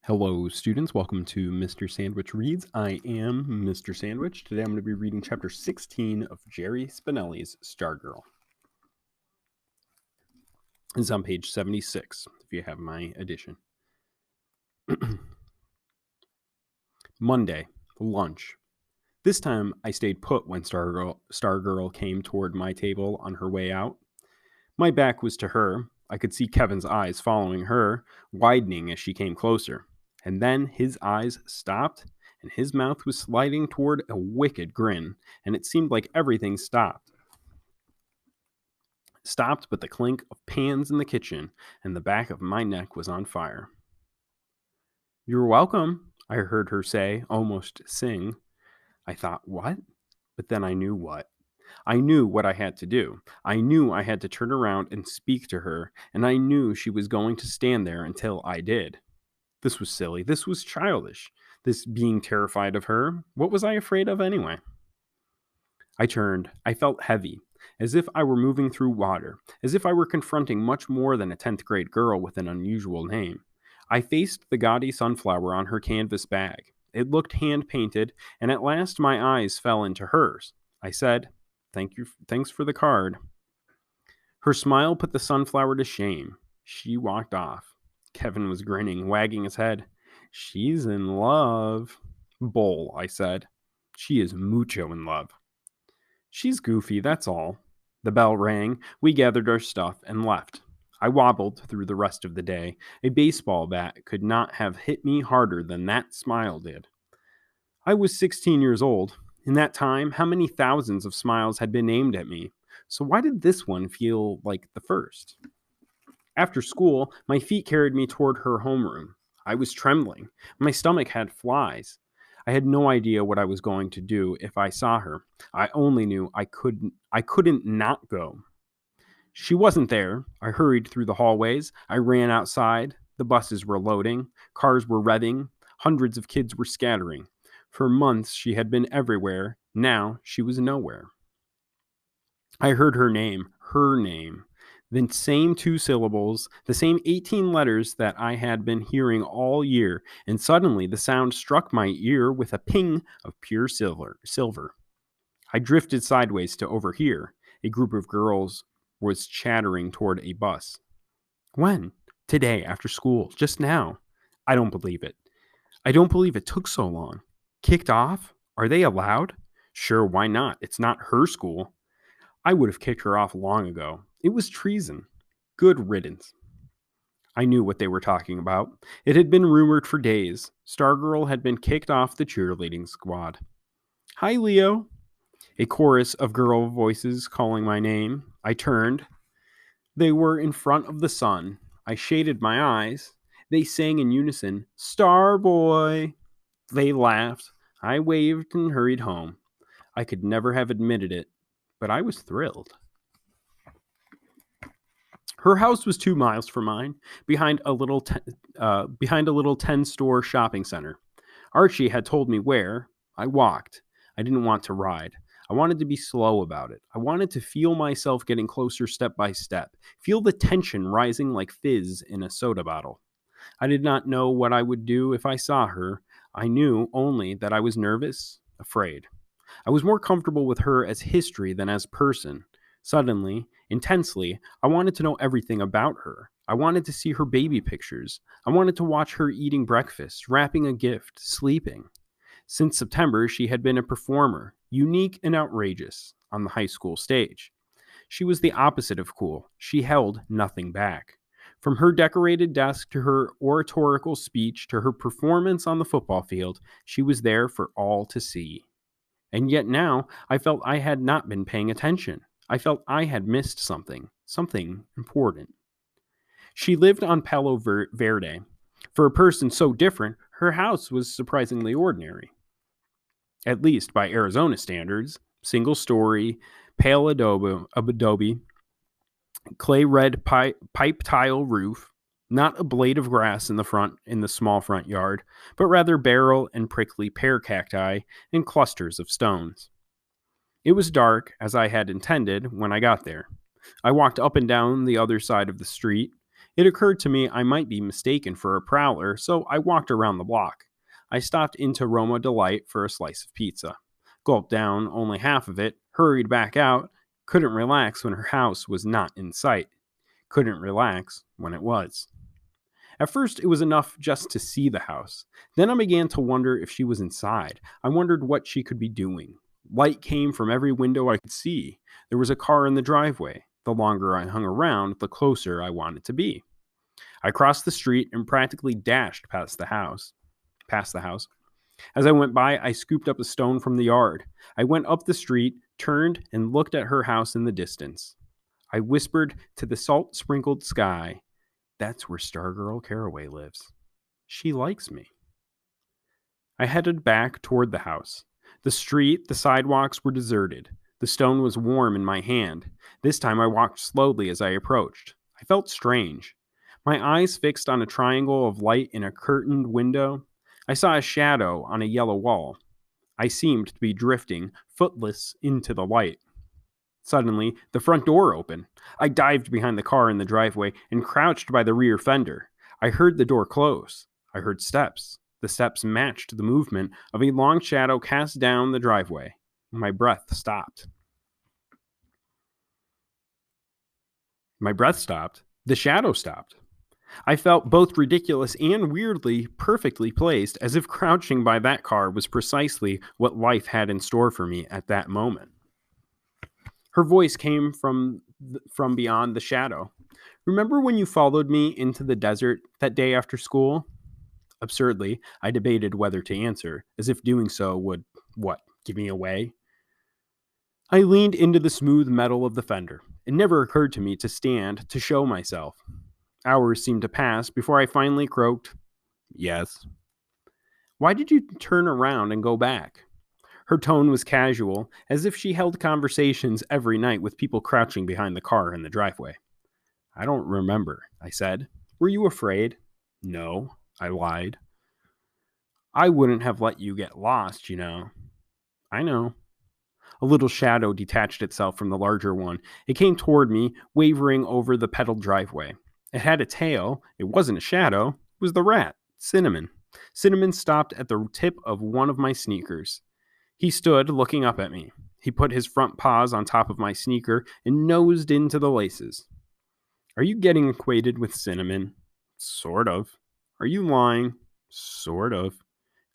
Hello, students. Welcome to Mr. Sandwich Reads. I am Mr. Sandwich. Today I'm going to be reading chapter 16 of Jerry Spinelli's Stargirl. It's on page 76, if you have my edition. Monday, lunch. This time I stayed put when Stargirl came toward my table on her way out. My back was to her. I could see Kevin's eyes following her, widening as she came closer. And then his eyes stopped, and his mouth was sliding toward a wicked grin, and it seemed like everything stopped. Stopped but the clink of pans in the kitchen, and the back of my neck was on fire. "You're welcome," I heard her say, almost sing. I thought, what? But then I knew what. I knew what I had to do. I knew I had to turn around and speak to her, and I knew she was going to stand there until I did. This was silly. This was childish. This being terrified of her. What was I afraid of anyway? I turned. I felt heavy, as if I were moving through water, as if I were confronting much more than a 10th grade girl with an unusual name. I faced the gaudy sunflower on her canvas bag. It looked hand-painted, and at last my eyes fell into hers. I said, Thanks for the card." Her smile put the sunflower to shame. She walked off. Kevin was grinning, wagging his head. "She's in love." "Bull," I said. "She is mucho in love." "She's goofy, that's all." The bell rang. We gathered our stuff and left. I wobbled through the rest of the day. A baseball bat could not have hit me harder than that smile did. I was 16 years old. In that time, how many thousands of smiles had been aimed at me? So why did this one feel like the first? After school, my feet carried me toward her homeroom. I was trembling. My stomach had flies. I had no idea what I was going to do if I saw her. I only knew I couldn't not go. She wasn't there. I hurried through the hallways. I ran outside. The buses were loading. Cars were revving. Hundreds of kids were scattering. For months she had been everywhere. Now she was nowhere. I heard her name. The same 2 syllables, the same 18 letters that I had been hearing all year, and suddenly the sound struck my ear with a ping of pure silver. I drifted sideways to overhear. A group of girls was chattering toward a bus. "When?" "Today, after school, just now." "I don't believe it. I don't believe it took so long." "Kicked off? Are they allowed?" "Sure, why not? It's not her school." I would have kicked her off long ago. It was treason. Good riddance. I knew what they were talking about. It had been rumored for days. Stargirl had been kicked off the cheerleading squad. "Hi, Leo." A chorus of girl voices calling my name. I turned. They were in front of the sun. I shaded my eyes. They sang in unison, "Star Boy." They laughed. I waved and hurried home. I could never have admitted it, but I was thrilled. Her house was 2 miles from mine, behind a little 10-store shopping center. Archie had told me where. I walked. I didn't want to ride. I wanted to be slow about it. I wanted to feel myself getting closer step by step, feel the tension rising like fizz in a soda bottle. I did not know what I would do if I saw her. I knew only that I was nervous, afraid. I was more comfortable with her as history than as person. Suddenly, intensely, I wanted to know everything about her. I wanted to see her baby pictures. I wanted to watch her eating breakfast, wrapping a gift, sleeping. Since September, she had been a performer, unique and outrageous, on the high school stage. She was the opposite of cool. She held nothing back. From her decorated desk to her oratorical speech to her performance on the football field, she was there for all to see. And yet now, I felt I had not been paying attention. I felt I had missed something important. She lived on Palo Verde. For a person so different, her house was surprisingly ordinary. At least by Arizona standards. Single story, pale adobe, clay red pipe tile roof, not a blade of grass in the small front yard, but rather barrel and prickly pear cacti and clusters of stones. It was dark, as I had intended, when I got there. I walked up and down the other side of the street. It occurred to me I might be mistaken for a prowler, so I walked around the block. I stopped into Roma Delight for a slice of pizza. Gulped down only half of it, hurried back out, couldn't relax when her house was not in sight. Couldn't relax when it was. At first, it was enough just to see the house. Then I began to wonder if she was inside. I wondered what she could be doing. Light came from every window I could see. There was a car in the driveway. The longer I hung around, the closer I wanted to be. I crossed the street and practically dashed past the house. As I went by, I scooped up a stone from the yard. I went up the street, turned, and looked at her house in the distance. I whispered to the salt-sprinkled sky, "That's where Stargirl Caraway lives. She likes me." I headed back toward the house. The street, the sidewalks were deserted. The stone was warm in my hand. This time I walked slowly as I approached. I felt strange. My eyes fixed on a triangle of light in a curtained window. I saw a shadow on a yellow wall. I seemed to be drifting, footless, into the light. Suddenly, the front door opened. I dived behind the car in the driveway and crouched by the rear fender. I heard the door close. I heard steps. The steps matched the movement of a long shadow cast down the driveway. My breath stopped. The shadow stopped. I felt both ridiculous and weirdly perfectly placed, as if crouching by that car was precisely what life had in store for me at that moment. Her voice came from beyond the shadow. "Remember when you followed me into the desert that day after school?" Absurdly, I debated whether to answer, as if doing so would, give me away? I leaned into the smooth metal of the fender. It never occurred to me to stand to show myself. Hours seemed to pass before I finally croaked, "Yes." "Why did you turn around and go back?" Her tone was casual, as if she held conversations every night with people crouching behind the car in the driveway. "I don't remember," I said. "Were you afraid?" "No," I lied. "I wouldn't have let you get lost, you know." "I know." A little shadow detached itself from the larger one. It came toward me, wavering over the pedaled driveway. It had a tail. It wasn't a shadow. It was the rat, Cinnamon. Cinnamon stopped at the tip of one of my sneakers. He stood looking up at me. He put his front paws on top of my sneaker and nosed into the laces. "Are you getting acquainted with Cinnamon?" "Sort of." "Are you lying?" "Sort of."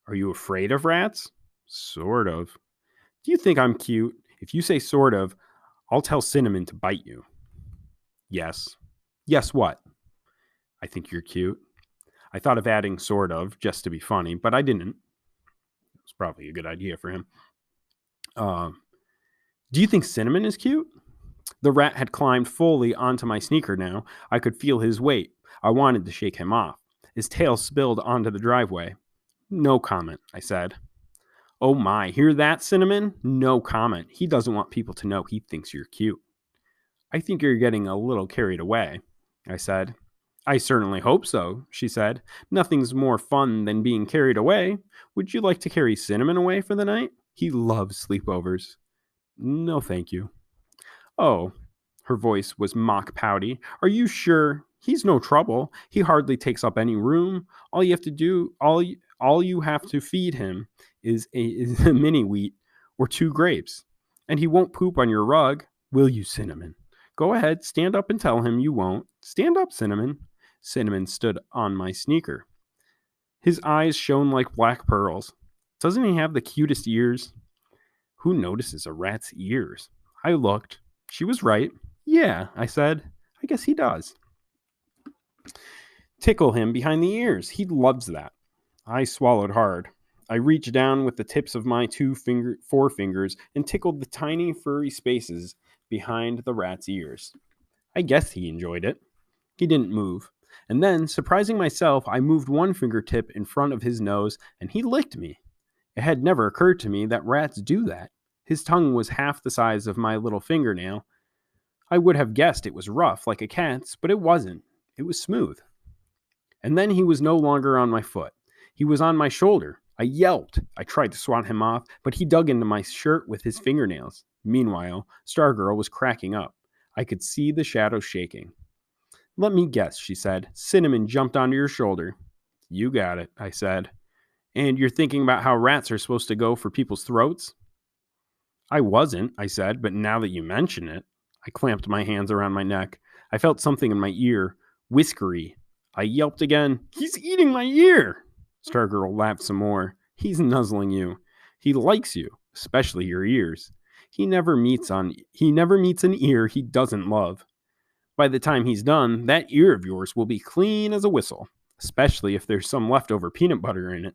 "Are you afraid of rats?" "Sort of." "Do you think I'm cute? If you say sort of, I'll tell Cinnamon to bite you." "Yes." "Yes, what?" "I think you're cute." I thought of adding sort of, just to be funny, but I didn't. It was probably a good idea for him. "Do you think Cinnamon is cute?" The rat had climbed fully onto my sneaker now. I could feel his weight. I wanted to shake him off. His tail spilled onto the driveway. "No comment," I said. "Oh my, hear that, Cinnamon? No comment. He doesn't want people to know he thinks you're cute." "I think you're getting a little carried away," I said. "I certainly hope so," she said. "Nothing's more fun than being carried away. Would you like to carry Cinnamon away for the night? He loves sleepovers." "No, thank you." "Oh," her voice was mock pouty. "Are you sure? He's no trouble. He hardly takes up any room. All you have to feed him is a mini wheat or two grapes. And he won't poop on your rug. Will you, Cinnamon? Go ahead, stand up and tell him you won't. Stand up, Cinnamon." Cinnamon stood on my sneaker. His eyes shone like black pearls. "Doesn't he have the cutest ears?" Who notices a rat's ears? I looked. She was right. "Yeah," I said. "I guess he does." "Tickle him behind the ears. He loves that." I swallowed hard. I reached down with the tips of my forefingers and tickled the tiny furry spaces behind the rat's ears. I guess he enjoyed it. He didn't move. And then, surprising myself, I moved one fingertip in front of his nose and he licked me. It had never occurred to me that rats do that. His tongue was half the size of my little fingernail. I would have guessed it was rough, like a cat's, but it wasn't. It was smooth. And then he was no longer on my foot. He was on my shoulder. I yelped. I tried to swat him off, but he dug into my shirt with his fingernails. Meanwhile, Stargirl was cracking up. I could see the shadow shaking. Let me guess, she said. Cinnamon jumped onto your shoulder. You got it, I said. And you're thinking about how rats are supposed to go for people's throats? I wasn't, I said, but now that you mention it, I clamped my hands around my neck. I felt something in my ear, whiskery. I yelped again, He's eating my ear! Stargirl laughed some more. He's nuzzling you. He likes you, especially your ears. He never meets an ear he doesn't love. By the time he's done, that ear of yours will be clean as a whistle, especially if there's some leftover peanut butter in it.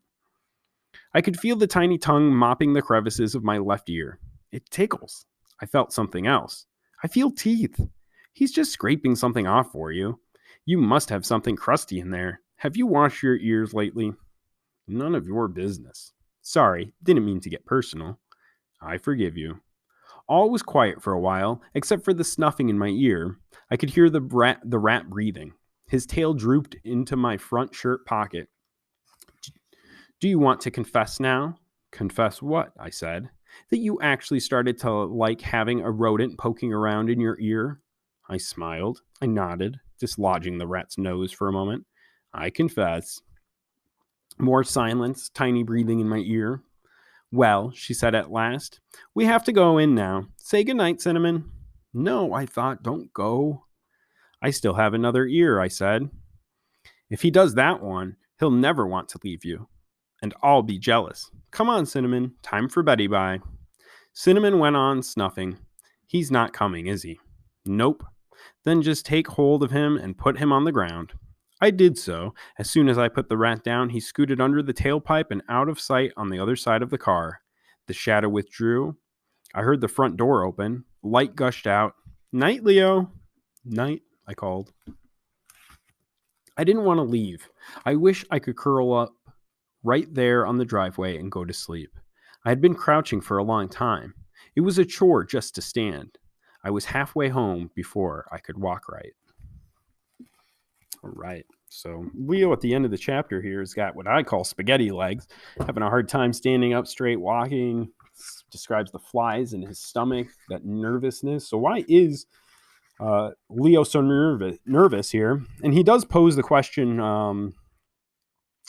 I could feel the tiny tongue mopping the crevices of my left ear. It tickles. I felt something else. I feel teeth. He's just scraping something off for you. You must have something crusty in there. Have you washed your ears lately? None of your business. Sorry, didn't mean to get personal. I forgive you. All was quiet for a while, except for the snuffing in my ear. I could hear the rat breathing. His tail drooped into my front shirt pocket. Do you want to confess now? Confess what? I said. That you actually started to like having a rodent poking around in your ear? I smiled. I nodded, dislodging the rat's nose for a moment. I confess. More silence, tiny breathing in my ear. Well, she said at last, we have to go in now. Say goodnight, Cinnamon. No, I thought, don't go. I still have another ear, I said. If he does that one, he'll never want to leave you. And I'll be jealous. Come on, Cinnamon. Time for Betty Bye. Cinnamon went on snuffing. He's not coming, is he? Nope. Then just take hold of him and put him on the ground. I did so. As soon as I put the rat down, he scooted under the tailpipe and out of sight on the other side of the car. The shadow withdrew. I heard the front door open. Light gushed out. Night, Leo. Night, I called. I didn't want to leave. I wish I could curl up right there on the driveway and go to sleep. I had been crouching for a long time. It was a chore just to stand. I was halfway home before I could walk right. All right. So Leo at the end of the chapter here has got what I call spaghetti legs, having a hard time standing up straight, walking. Describes the flies in his stomach, that nervousness. So why is Leo so nervous here? And he does pose the question,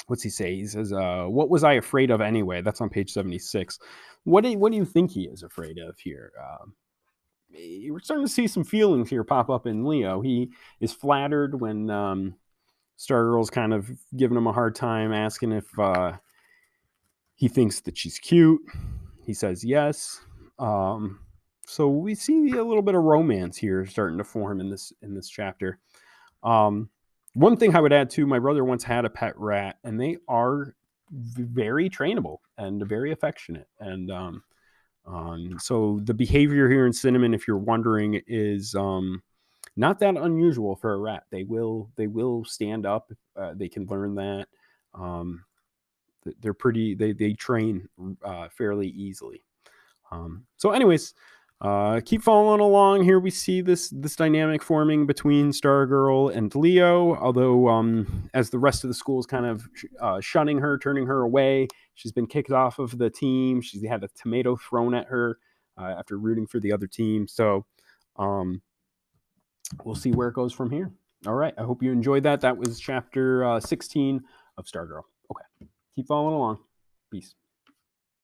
what's he say? He says, what was I afraid of anyway? That's on page 76. What do you think he is afraid of here? We're starting to see some feelings here pop up in Leo. He is flattered when Stargirl's kind of giving him a hard time, asking if he thinks that she's cute. He says yes. So we see a little bit of romance here starting to form in this chapter. One thing I would add too, my brother once had a pet rat, and they are very trainable and very affectionate. And so the behavior here in Cinnamon, if you're wondering, is not that unusual for a rat. They will stand up. They can learn that. They're pretty. They train fairly easily. So, anyways, keep following along. Here we see this dynamic forming between Stargirl and Leo. Although, as the rest of the school is kind of shunning her, turning her away, she's been kicked off of the team. She's had a tomato thrown at her after rooting for the other team. So, we'll see where it goes from here. All right. I hope you enjoyed that. That was chapter 16 of Stargirl. Okay. Keep following along. Peace.